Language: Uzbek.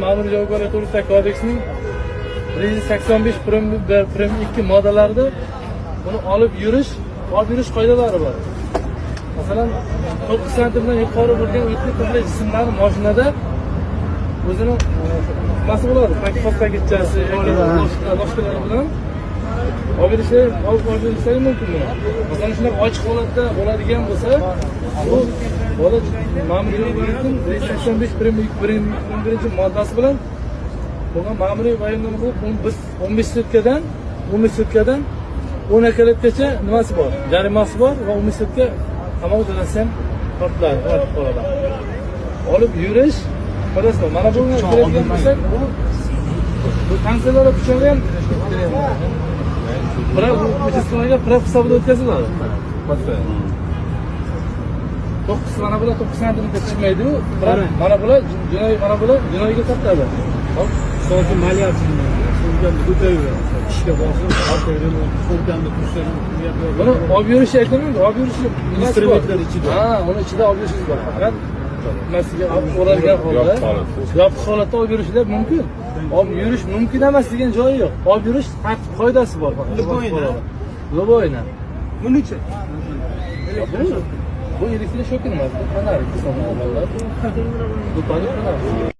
Ma'muriy javobgarlik to'g'risidagi kodeksning 185 prim 2 moddalarida buni olib yurish qoidalari bor. Masalan, 9 santimdan yuqori bo'lgan yukli turli jismlarni mashinada o'zini nimasi bo'ladi, paketchasi yoki boshqalari bilan olib berishlari mumkin. Masalan, shunday ochiq holatda bo'ladigan bo'lsa, bu bola ma'muriy javobgarlikning 185 prim 1 moddasi bilan bo'lgan ma'muriy bayonnoma qilib, biz 15 sutkadan 10 akalatgacha nimasi bor, jarimasi bor va 15 sutka qamoq jazosi ham tortiladi. Olib yurish, qarasizlar, mana bunga keladigan bo'lsak, bu sanksiyalar kuchaydi ham. Uchastkalaga prab hisobida o'tkaziladi. 9 mana bular 9 santimetrga chiqmaydi-ku. Mana bular jinoyatga tortadi. Hop, so'zim maliyasi so'zdan ko'payadi. Ishga borsam, so'zdan tursam, buni olib yurish aytmayman, olib yurish instrumentlar ichida. Ha, uni ichida olib yurish bor. Faqat masiga o'ralgan holda, yopiq holatda olib yurishlar mumkin. Olib yurish mumkin emas degan joyi yo'q. Olib yurish tartib qoidasi bor. Loboyna. Buning-chi? Bu elektron shokini emas, bu kanal hisoblanadi. Bu